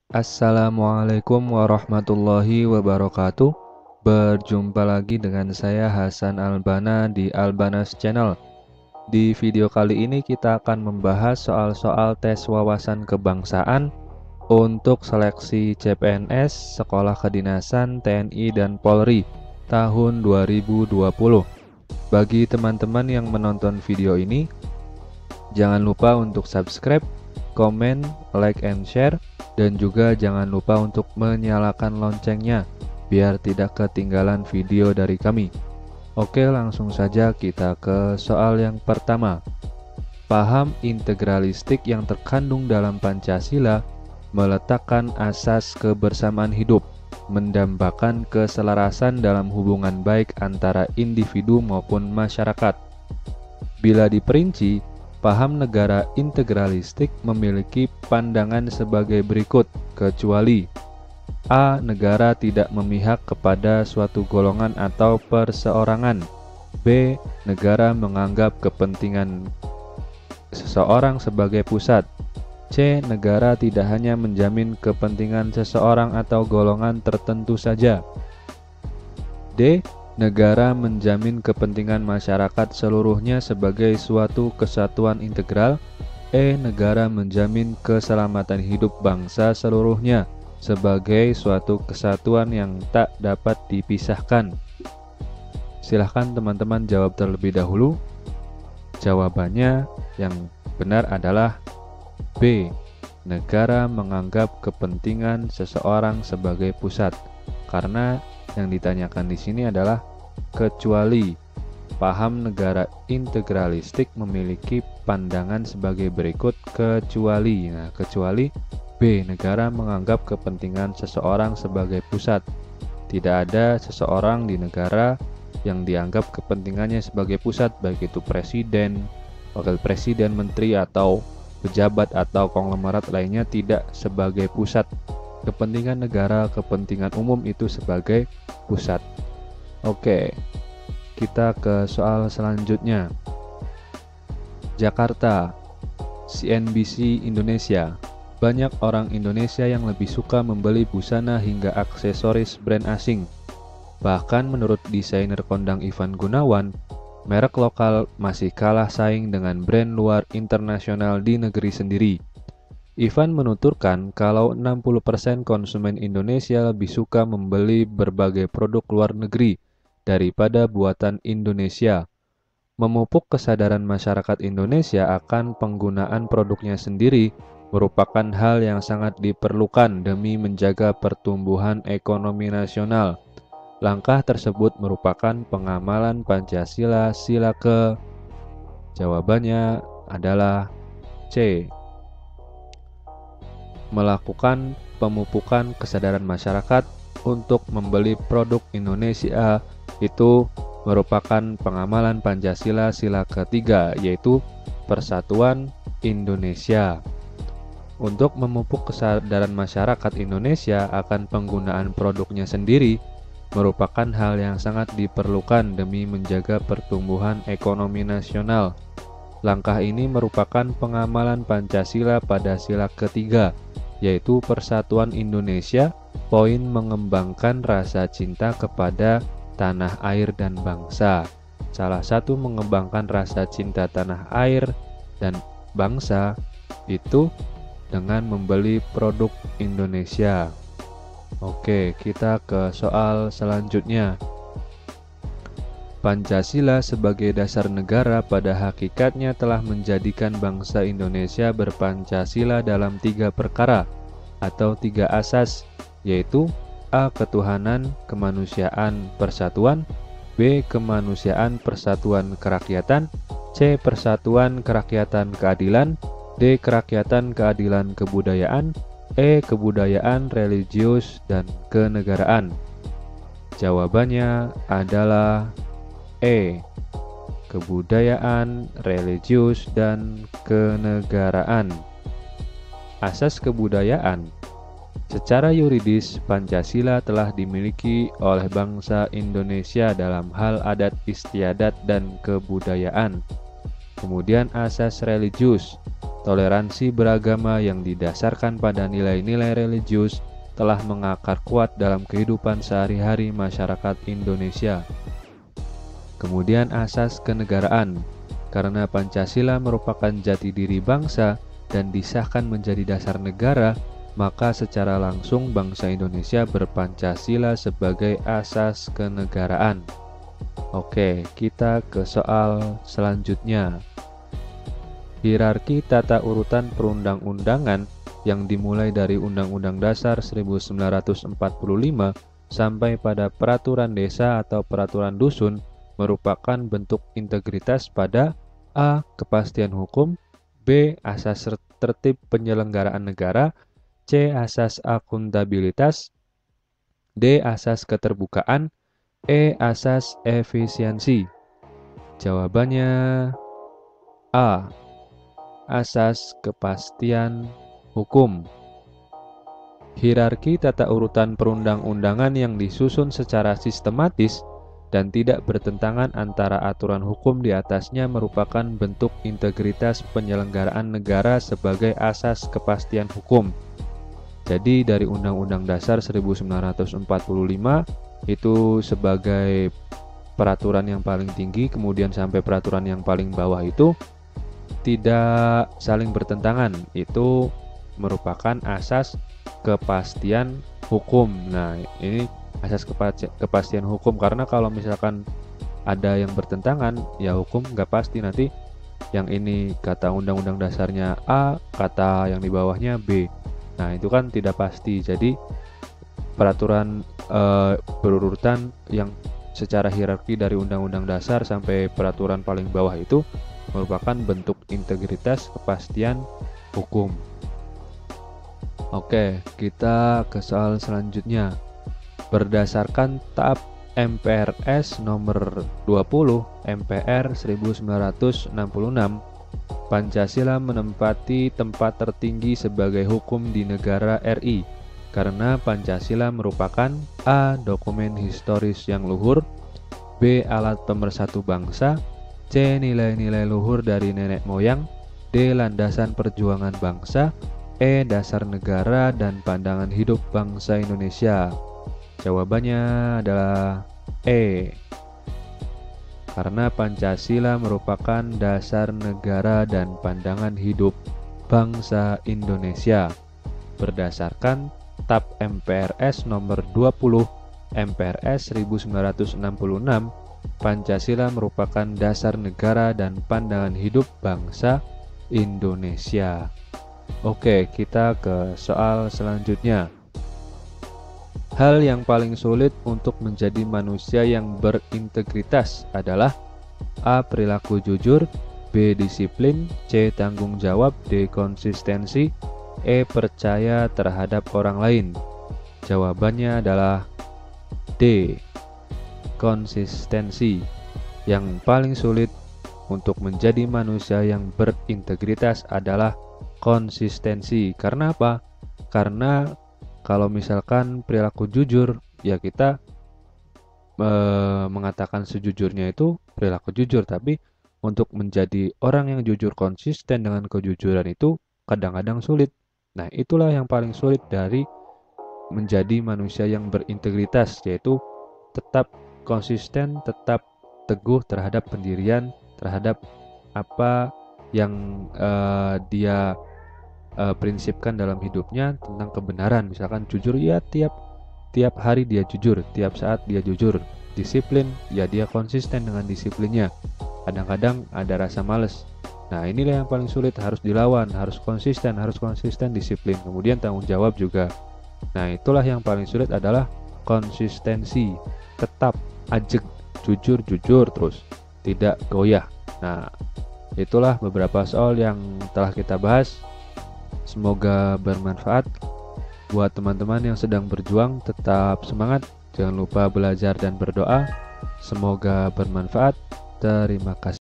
Assalamualaikum warahmatullahi wabarakatuh. Berjumpa lagi dengan saya Hasan Albana di Albanas Channel. Di video kali ini kita akan membahas soal-soal tes wawasan kebangsaan untuk seleksi CPNS Sekolah Kedinasan TNI dan Polri tahun 2020. Bagi teman-teman yang menonton video ini, jangan lupa untuk subscribe, komen, like, and share, dan juga jangan lupa untuk menyalakan loncengnya biar tidak ketinggalan video dari kami. Oke, langsung saja kita ke soal yang pertama. Paham integralistik yang terkandung dalam Pancasila meletakkan asas kebersamaan hidup, mendambakan keselarasan dalam hubungan baik antara individu maupun masyarakat. Bila diperinci, paham negara integralistik memiliki pandangan sebagai berikut, kecuali A. Negara tidak memihak kepada suatu golongan atau perseorangan. B. Negara menganggap kepentingan seseorang sebagai pusat. C. Negara tidak hanya menjamin kepentingan seseorang atau golongan tertentu saja. D. Negara menjamin kepentingan masyarakat seluruhnya sebagai suatu kesatuan integral. E. Negara menjamin keselamatan hidup bangsa seluruhnya sebagai suatu kesatuan yang tak dapat dipisahkan. Silahkan teman-teman jawab terlebih dahulu. Jawabannya yang benar adalah B. Negara menganggap kepentingan seseorang sebagai pusat. Karena yang ditanyakan di sini adalah kecuali paham negara integralistik memiliki pandangan sebagai berikut, kecuali. Nah, kecuali B. Negara menganggap kepentingan seseorang sebagai pusat. Tidak ada seseorang di negara yang dianggap kepentingannya sebagai pusat, baik itu presiden, wakil presiden, menteri, atau pejabat atau konglomerat lainnya tidak sebagai pusat. Kepentingan negara, kepentingan umum itu sebagai pusat. Oke, kita ke soal selanjutnya. Jakarta, CNBC Indonesia. Banyak orang Indonesia yang lebih suka membeli busana hingga aksesoris brand asing. Bahkan menurut desainer kondang Ivan Gunawan, merek lokal masih kalah saing dengan brand luar internasional di negeri sendiri. Ivan menuturkan kalau 60% konsumen Indonesia lebih suka membeli berbagai produk luar negeri daripada buatan Indonesia. Memupuk kesadaran masyarakat Indonesia akan penggunaan produknya sendiri merupakan hal yang sangat diperlukan demi menjaga pertumbuhan ekonomi nasional. Langkah tersebut merupakan pengamalan Pancasila sila ke. Jawabannya adalah C. Melakukan pemupukan kesadaran masyarakat untuk membeli produk Indonesia itu merupakan pengamalan Pancasila sila ketiga, yaitu Persatuan Indonesia. Untuk memupuk kesadaran masyarakat Indonesia akan penggunaan produknya sendiri merupakan hal yang sangat diperlukan demi menjaga pertumbuhan ekonomi nasional. Langkah ini merupakan pengamalan Pancasila pada sila ketiga, yaitu Persatuan Indonesia, poin mengembangkan rasa cinta kepada tanah air dan bangsa. Salah satu mengembangkan rasa cinta tanah air dan bangsa itu dengan membeli produk Indonesia. Oke, kita ke soal selanjutnya. Pancasila sebagai dasar negara pada hakikatnya telah menjadikan bangsa Indonesia berpancasila dalam 3 perkara atau 3 asas, yaitu A. Ketuhanan, kemanusiaan, persatuan. B. Kemanusiaan, persatuan, kerakyatan. C. Persatuan, kerakyatan, keadilan. D. Kerakyatan, keadilan, kebudayaan. E. Kebudayaan, religius, dan kenegaraan. Jawabannya adalah E. Kebudayaan, religius, dan kenegaraan. Asas kebudayaan. Secara yuridis, Pancasila telah dimiliki oleh bangsa Indonesia dalam hal adat istiadat dan kebudayaan. Kemudian asas religius. toleransi beragama yang didasarkan pada nilai-nilai religius telah mengakar kuat dalam kehidupan sehari-hari masyarakat Indonesia. Kemudian asas kenegaraan, karena Pancasila merupakan jati diri bangsa dan disahkan menjadi dasar negara, maka secara langsung bangsa Indonesia berPancasila sebagai asas kenegaraan. Oke, kita ke soal selanjutnya. Hierarki tata urutan perundang-undangan yang dimulai dari Undang-Undang Dasar 1945 sampai pada peraturan desa atau peraturan dusun merupakan bentuk integritas pada A. Kepastian hukum, B. Asas tertib penyelenggaraan negara, C. Asas akuntabilitas, D. Asas keterbukaan, E. Asas efisiensi. Jawabannya A. Asas kepastian hukum. Hierarki tata urutan perundang-undangan yang disusun secara sistematis dan tidak bertentangan antara aturan hukum di atasnya merupakan bentuk integritas penyelenggaraan negara sebagai asas kepastian hukum. Jadi dari Undang-Undang Dasar 1945 itu sebagai peraturan yang paling tinggi, kemudian sampai peraturan yang paling bawah itu tidak saling bertentangan, itu merupakan asas kepastian hukum. Nah, ini asas kepastian hukum, karena kalau misalkan ada yang bertentangan, ya hukum nggak pasti, nanti yang ini kata undang-undang dasarnya A, kata yang di bawahnya B. Nah, itu kan tidak pasti. Jadi peraturan berurutan yang secara hierarki dari undang-undang dasar sampai peraturan paling bawah itu merupakan bentuk integritas kepastian hukum. Oke, kita ke soal selanjutnya. Berdasarkan TAP MPRS nomor 20 MPR 1966, Pancasila menempati tempat tertinggi sebagai hukum di negara RI karena Pancasila merupakan A. Dokumen historis yang luhur, B. Alat pemersatu bangsa, C. Nilai-nilai luhur dari nenek moyang, D. Landasan perjuangan bangsa, E. Dasar negara dan pandangan hidup bangsa Indonesia. Jawabannya adalah E. Karena Pancasila merupakan dasar negara dan pandangan hidup bangsa Indonesia. Berdasarkan TAP MPRS nomor 20 MPRS 1966, Pancasila merupakan dasar negara dan pandangan hidup bangsa Indonesia. Oke, kita ke soal selanjutnya. Hal yang paling sulit untuk menjadi manusia yang berintegritas adalah A. Perilaku jujur, B. Disiplin, C. Tanggung jawab, D. Konsistensi, E. Percaya terhadap orang lain. Jawabannya adalah D. Konsistensi. Yang paling sulit untuk menjadi manusia yang berintegritas adalah konsistensi. Karena apa? Karena kalau misalkan perilaku jujur, ya kita mengatakan sejujurnya itu perilaku jujur, tapi untuk menjadi orang yang jujur konsisten dengan kejujuran itu kadang-kadang sulit. Nah, itulah yang paling sulit dari menjadi manusia yang berintegritas, yaitu tetap konsisten, tetap teguh terhadap pendirian, terhadap apa yang dia prinsipkan dalam hidupnya tentang kebenaran. Misalkan jujur, ya tiap hari dia jujur, tiap saat dia jujur. Disiplin, ya dia konsisten dengan disiplinnya. Kadang-kadang ada rasa males. Nah, inilah yang paling sulit, harus dilawan, harus konsisten, disiplin. Kemudian tanggung jawab juga. Nah, itulah yang paling sulit adalah konsistensi. Tetap ajeg, jujur terus, tidak goyah. Nah, itulah beberapa soal yang telah kita bahas. Semoga bermanfaat. Buat teman-teman yang sedang berjuang, tetap semangat. Jangan lupa belajar dan berdoa. Semoga bermanfaat. Terima kasih.